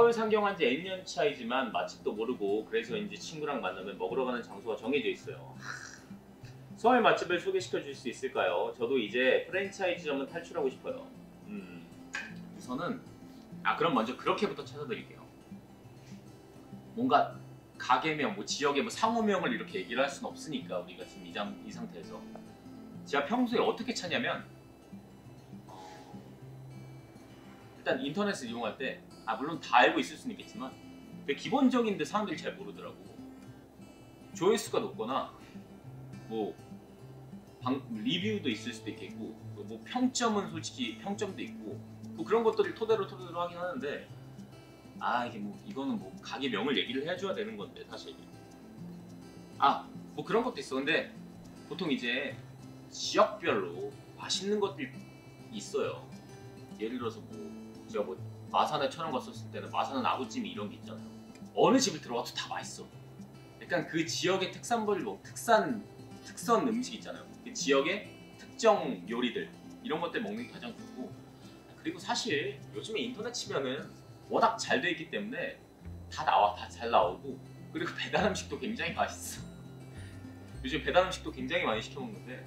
서울 상경한 지 N년 차이지만 맛집도 모르고 그래서 이제 친구랑 만나면 먹으러 가는 장소가 정해져 있어요. 서울 맛집을 소개시켜 줄 수 있을까요? 저도 이제 프랜차이즈점은 탈출하고 싶어요. 우선은 그럼 먼저 그렇게부터 찾아드릴게요. 뭔가 가게명, 뭐 지역의 뭐 상호명을 이렇게 얘기를 할 수는 없으니까 우리가 지금 이 상태에서 제가 평소에 어떻게 찾냐면 일단 인터넷을 이용할 때 물론 다 알고 있을 수는 있겠지만 되게 기본적인데 사람들이 잘 모르더라고. 조회수가 높거나 뭐 리뷰도 있을 수도 있겠고 뭐 평점은 솔직히 평점도 있고 뭐 그런 것들을 토대로 하긴 하는데 이게 뭐 이거는 뭐 가게 명을 얘기를 해줘야 되는 건데 사실 뭐 그런 것도 있어. 근데 보통 이제 지역별로 맛있는 것들이 있어요. 예를 들어서 뭐 제가 뭐 마산에 촬영 갔었을 때는 마산은 아구찜이 이런 게 있잖아요. 어느 집을 들어가도 다 맛있어. 약간 그 지역의 특산물, 뭐 특선 음식 있잖아요. 그 지역의 특정 요리들 이런 것들 먹는 게 가장 좋고, 그리고 사실 요즘에 인터넷 치면은 워낙 잘 돼 있기 때문에 다 잘 나오고, 그리고 배달 음식도 굉장히 맛있어. 요즘 배달 음식도 굉장히 많이 시켜 먹는데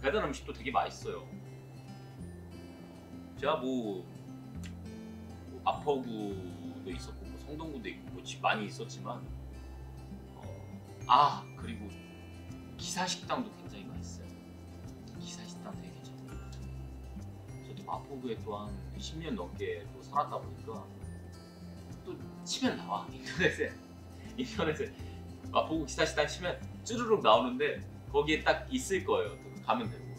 배달 음식도 되게 맛있어요. 제가 뭐 마포구도 있었고 뭐 성동구도 있고 뭐 집 많이 있었지만 그리고 기사식당도 굉장히 맛있어요. 기사식당 되게 괜찮아요. 저도 마포구에 또 한 10년 넘게 또 살았다 보니까 또 치면 나와. 인터넷에 마포구 기사식당 치면 쭈르륵 나오는데 거기에 딱 있을 거예요. 가면 되고.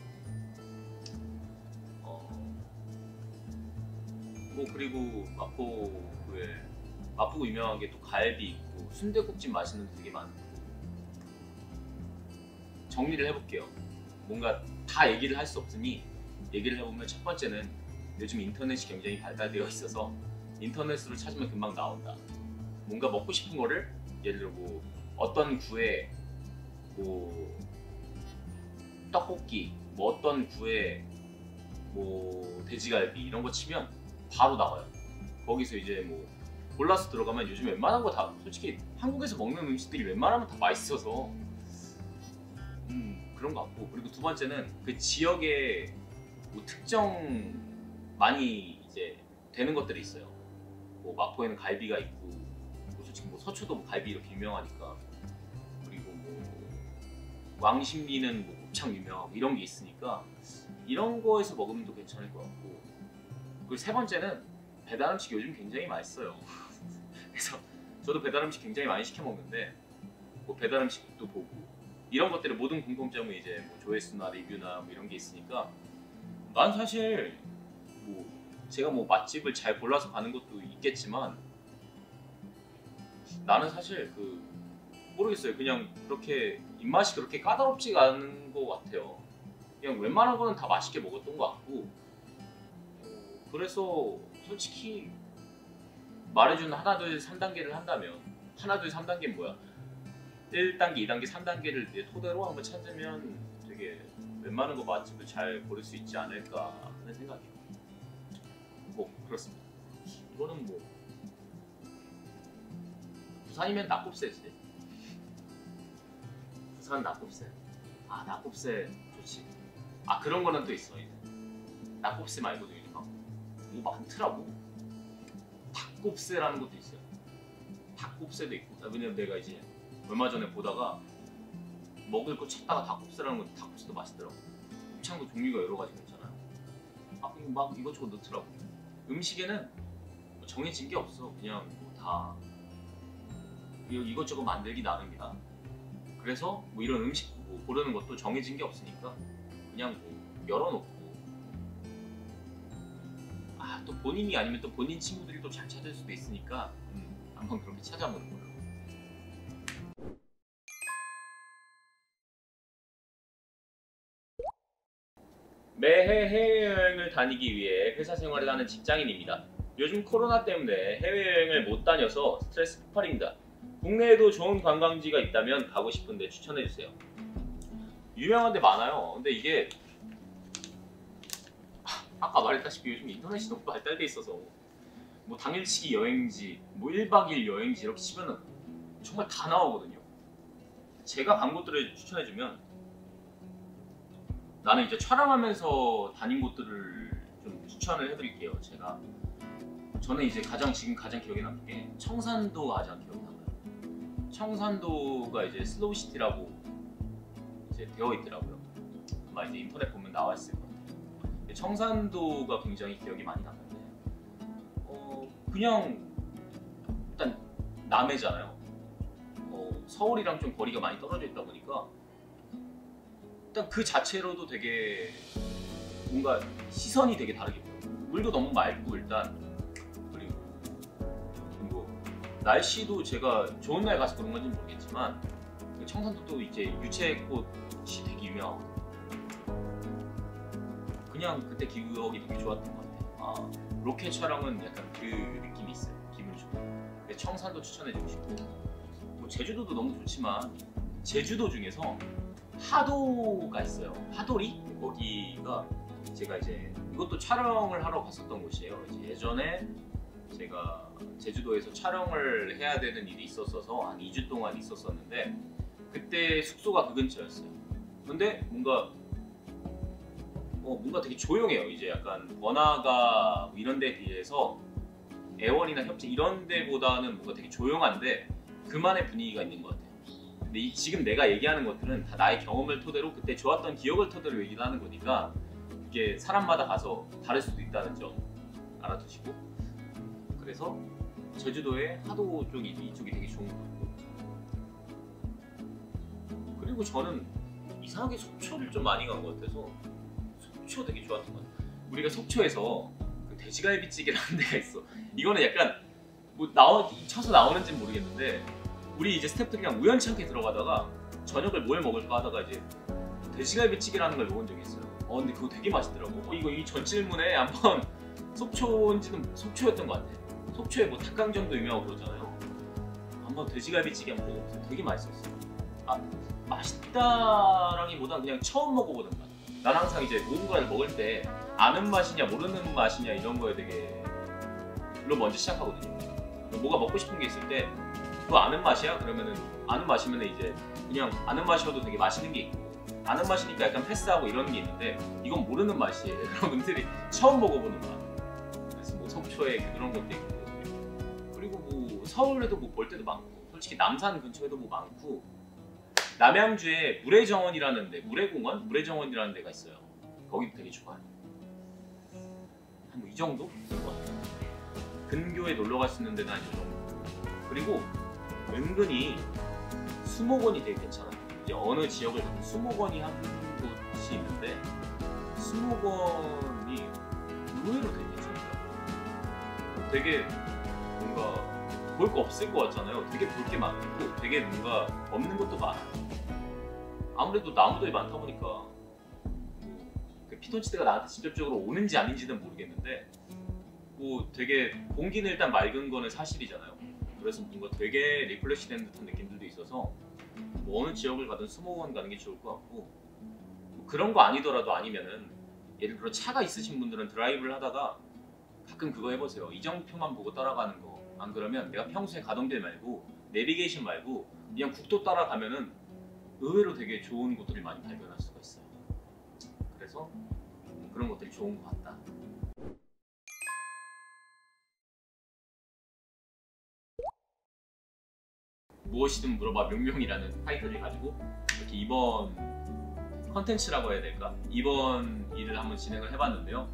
뭐 그리고 마포구 유명한 게 또 갈비 있고 순댓국집 맛있는 데 되게 많고. 정리를 해볼게요. 뭔가 다 얘기를 할 수 없으니 얘기를 해보면, 첫 번째는 요즘 인터넷이 굉장히 발달되어 있어서 인터넷으로 찾으면 금방 나온다. 뭔가 먹고 싶은 거를 예를 들어 뭐 어떤 구에 뭐 떡볶이, 뭐 어떤 구에 뭐 돼지갈비 이런 거 치면 바로 나와요. 거기서 이제 뭐 골라서 들어가면 요즘 웬만한 거 다, 솔직히 한국에서 먹는 음식들이 웬만하면 다 맛있어서 그런 것 같고. 그리고 두 번째는 그 지역에 뭐 특정 많이 이제 되는 것들이 있어요. 뭐 마포에는 갈비가 있고, 뭐 솔직히 뭐 서초도 뭐 갈비 이렇게 유명하니까, 그리고 뭐 왕십리는 뭐 곱창 유명하고 이런 게 있으니까 이런 거에서 먹으면 또 괜찮을 것 같고. 그리고 세 번째는 배달 음식 요즘 굉장히 맛있어요. 그래서 저도 배달 음식 굉장히 많이 시켜 먹는데 뭐 배달 음식도 보고 이런 것들의 모든 공통점은 이제 뭐 조회수나 리뷰나 뭐 이런 게 있으니까, 난 사실 뭐 제가 뭐 맛집을 잘 골라서 가는 것도 있겠지만 나는 사실 모르겠어요. 그냥 그렇게 입맛이 그렇게 까다롭지가 않은 것 같아요. 그냥 웬만한 거는 다 맛있게 먹었던 것 같고, 그래서 솔직히 말해주는 하나 둘 3단계를 한다면, 하나 둘 3단계는 뭐야? 1단계, 2단계, 3단계를 토대로 한번 찾으면 되게 웬만한 거 맛집을 잘 고를 수 있지 않을까 하는 생각이에요. 뭐 그렇습니다. 이거는 뭐 부산이면 낙곱새지. 부산 낙곱새. 낙곱새 좋지. 그런 거는 또 있어. 이제 낙곱새 말고도 요즘 뭐 많더라고. 닭곱새라는 것도 있어요. 닭곱새도 있고. 왜냐면 내가 이제 얼마 전에 보다가 먹을 거 찾다가 닭곱새라는 건, 닭곱새도 맛있더라고. 곱창도 종류가 여러 가지가 있잖아요. 막 이것저것 넣더라고. 음식에는 뭐 정해진 게 없어. 그냥 뭐 다 이것저것 만들기 나름이다. 그래서 뭐 이런 음식 뭐 고르는 것도 정해진 게 없으니까 그냥 뭐 열어놓고 또 본인이 아니면 또 본인 친구들이 또 잘 찾을 수도 있으니까 한번 그렇게 찾아보는 걸로. 매해 해외여행을 다니기 위해 회사 생활을 하는 직장인입니다. 요즘 코로나 때문에 해외여행을 못 다녀서 스트레스 폭발입니다. 국내에도 좋은 관광지가 있다면 가고 싶은데 추천해주세요. 유명한 데 많아요. 근데 이게 아까 말했다시피 요즘 인터넷이 너무 발달돼 있어서 뭐 당일치기 여행지, 뭐 1박 2일 여행지 이렇게 치면은 정말 다 나오거든요. 제가 간 곳들을 추천해주면, 나는 이제 촬영하면서 다닌 곳들을 좀 추천을 해드릴게요. 저는 이제 지금 가장 기억에 남는 게 청산도가 가장 기억에 남아요. 청산도가 이제 슬로우시티라고 이제 되어 있더라고요. 아마 이제 인터넷 보면 나와 있을 것 같아요. 청산도가 굉장히 기억이 많이 남는데, 그냥 일단 남해잖아요. 서울이랑 좀 거리가 많이 떨어져 있다 보니까 일단 그 자체로도 되게 뭔가 시선이 되게 다르게 보여요. 물도 너무 맑고 일단, 그리고 뭐 날씨도 제가 좋은 날 가서 그런 건지 모르겠지만 청산도도 이제 유채꽃이 되게 유명하고, 그냥 그때 기억이 되게 좋았던 것 같아요. 로켓 촬영은 약간 그 느낌이 있어요. 기분이 좋아요. 청산도 추천해주고 싶고, 뭐 제주도도 너무 좋지만 제주도 중에서 하도가 있어요. 하도리? 거기가 제가 이제 이것도 촬영을 하러 갔었던 곳이에요. 이제 예전에 제가 제주도에서 촬영을 해야 되는 일이 있었어서 한 2주 동안 있었었는데, 그때 숙소가 그 근처였어요. 근데 뭔가 되게 조용해요. 이제 약간 번화가 뭐 이런 데에 비해서 애월이나 협재 이런 데보다는 뭔가 되게 조용한데 그만의 분위기가 있는 것 같아요. 근데 지금 내가 얘기하는 것들은 다 나의 경험을 토대로, 그때 좋았던 기억을 토대로 얘기를 하는 거니까 이게 사람마다 가서 다를 수도 있다는 점 알아두시고, 그래서 제주도의 하도 쪽이 이쪽이 되게 좋은 것 같고, 그리고 저는 이상하게 속초를 좀 많이 간 것 같아서 속초 되게 좋았던 것 같아요. 우리가 속초에서 그 돼지갈비찌개라는 데가 있어. 이거는 약간 뭐 쳐서 나오는지는 모르겠는데, 우리 이제 스태프들이 그냥 우연찮게 들어가다가 저녁을 뭘 먹을까 하다가 이제 돼지갈비찌개라는 걸 먹은 적이 있어요. 근데 그거 되게 맛있더라고. 이거 이 전질문에 한번 속초인지는 속초였던 것 같아. 속초에 뭐 닭강정도 유명하고 그러잖아요. 한번 돼지갈비찌개 한번 먹어보세요. 되게 맛있었어요. 맛있다라기보단 그냥 처음 먹어보는 맛. 난 항상 이제 무언가를 먹을 때 아는 맛이냐 모르는 맛이냐 이런 거에 되게 로 먼저 시작하거든요. 뭐가 먹고 싶은 게 있을 때 그거 아는 맛이야? 그러면은 아는 맛이면 이제 그냥 아는 맛이어도 되게 맛있는 게 있고, 아는 맛이니까 약간 패스하고 이런 게 있는데, 이건 모르는 맛이에요. 여러분들이 처음 먹어보는 맛. 그래서 뭐 속초에 그런 것도 있고, 그리고 뭐 서울에도 뭐 볼 때도 많고, 솔직히 남산 근처에도 뭐 많고, 남양주에 물회정원이라는 데, 물회정원이라는 데가 있어요. 거기도 되게 좋아요. 한 뭐 이 정도? 된 것 같아요. 근교에 놀러 갈 수 있는 데는 한 이 정도. 그리고 은근히 수목원이 되게 괜찮아요. 이제 어느 지역을 가면 수목원이 한 곳이 있는데, 수목원이 의외로 되게 괜찮더라고요. 되게 뭔가 볼 거 없을 것 같잖아요. 되게 볼 게 많고 되게 뭔가 없는 것도 많아요. 아무래도 나무들이 많다 보니까 그 피톤치드가 나한테 직접적으로 오는지 아닌지는 모르겠는데, 뭐 되게 공기는 일단 맑은 거는 사실이잖아요. 그래서 뭔가 되게 리플레시 되는 듯한 느낌들도 있어서 뭐 어느 지역을 가든 수목원 가는 게 좋을 것 같고, 뭐 그런 거 아니더라도 아니면은 예를 들어 차가 있으신 분들은 드라이브를 하다가 가끔 그거 해보세요. 이정표만 보고 따라가는 거. 안 그러면 내가 평소에 가던 길 말고 내비게이션 말고 그냥 국도 따라가면은 의외로 되게 좋은 곳들을 많이 발견할 수가 있어요. 그래서 그런 것들이 좋은 것 같다. 무엇이든 물어봐 명명이라는 타이틀을 가지고 이렇게 이번 컨텐츠라고 해야 될까? 이번 일을 한번 진행을 해봤는데요.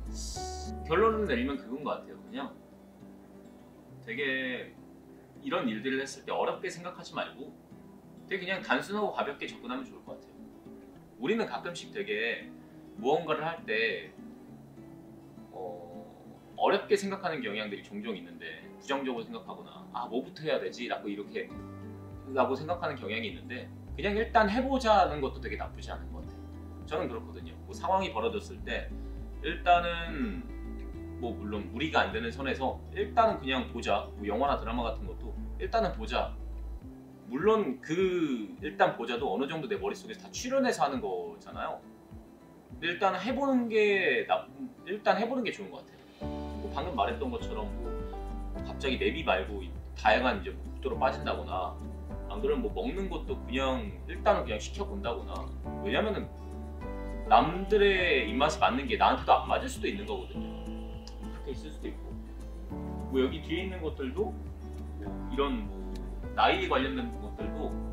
결론을 내리면 그건 것 같아요. 그냥 되게 이런 일들을 했을 때 어렵게 생각하지 말고 되게 그냥 단순하고 가볍게 접근하면 좋을 것 같아요. 우리는 가끔씩 되게 무언가를 할 때 어렵게 생각하는 경향들이 종종 있는데, 부정적으로 생각하거나 뭐부터 해야 되지? 라고 생각하는 경향이 있는데, 그냥 일단 해보자는 것도 되게 나쁘지 않은 것 같아요. 저는 그렇거든요. 뭐 상황이 벌어졌을 때 일단은 뭐 물론 무리가 안 되는 선에서 일단은 그냥 보자. 뭐 영화나 드라마 같은 것도 일단은 보자. 물론 그 일단 보자도 어느 정도 내 머릿속에서 다 추려내서 하는 거잖아요. 근데 일단 해보는 게 좋은 것 같아요. 뭐 방금 말했던 것처럼 갑자기 내비 말고 다양한 이제 뭐 국도로 빠진다거나, 안 그러면 뭐 먹는 것도 그냥 일단은 그냥 시켜본다거나. 왜냐면은 남들의 입맛에 맞는 게 나한테도 안 맞을 수도 있는 거거든요. 그렇게 있을 수도 있고, 뭐 여기 뒤에 있는 것들도 뭐 이런 뭐 나이에 관련된 것들도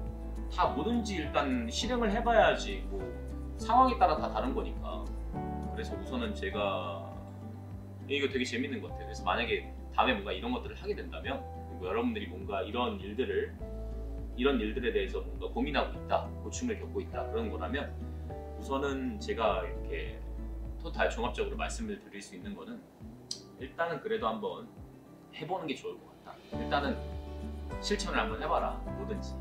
다 뭐든지 일단 실행을 해봐야지, 뭐 상황에 따라 다 다른 거니까. 그래서 우선은 제가 이거 되게 재밌는 것 같아요. 그래서 만약에 다음에 뭔가 이런 것들을 하게 된다면, 그리고 여러분들이 뭔가 이런 일들에 대해서 뭔가 고민하고 있다, 고충을 겪고 있다, 그런 거라면 우선은 제가 이렇게 토탈 종합적으로 말씀을 드릴 수 있는 거는, 일단은 그래도 한번 해보는 게 좋을 것 같다. 일단은 실천을 한번 해봐라. 뭐든지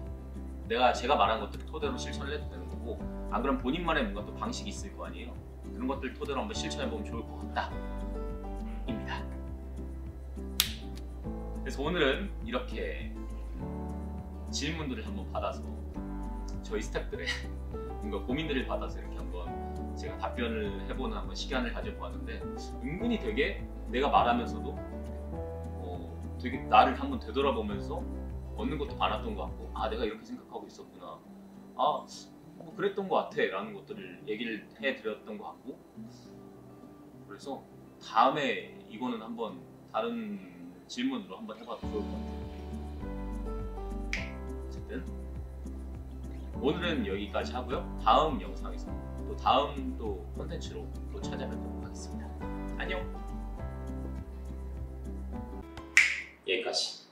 제가 말한 것들을 토대로 실천을 해도 되는 거고, 안 그럼 본인만의 뭔가 또 방식이 있을 거 아니에요. 그런 것들 토대로 한번 실천해보면 좋을 것 같다 입니다. 그래서 오늘은 이렇게 질문들을 한번 받아서, 저희 스태프들의 뭔가 고민들을 받아서 이렇게 한번 제가 답변을 해보는 한번 시간을 가져보았는데, 은근히 되게 내가 말하면서도 되게 나를 한번 되돌아보면서 얻는 것도 많았던 것 같고, 아 내가 이렇게 생각하고 있었구나, 아 뭐 그랬던 것 같아 라는 것들을 얘기를 해드렸던 것 같고, 그래서 다음에 이거는 한번 다른 질문으로 한번 해봐도 좋을 것 같아요. 어쨌든 오늘은 여기까지 하고요. 다음 영상에서 또 다음 또 콘텐츠로 또 찾아뵙도록 하겠습니다. 안녕. 여기까지.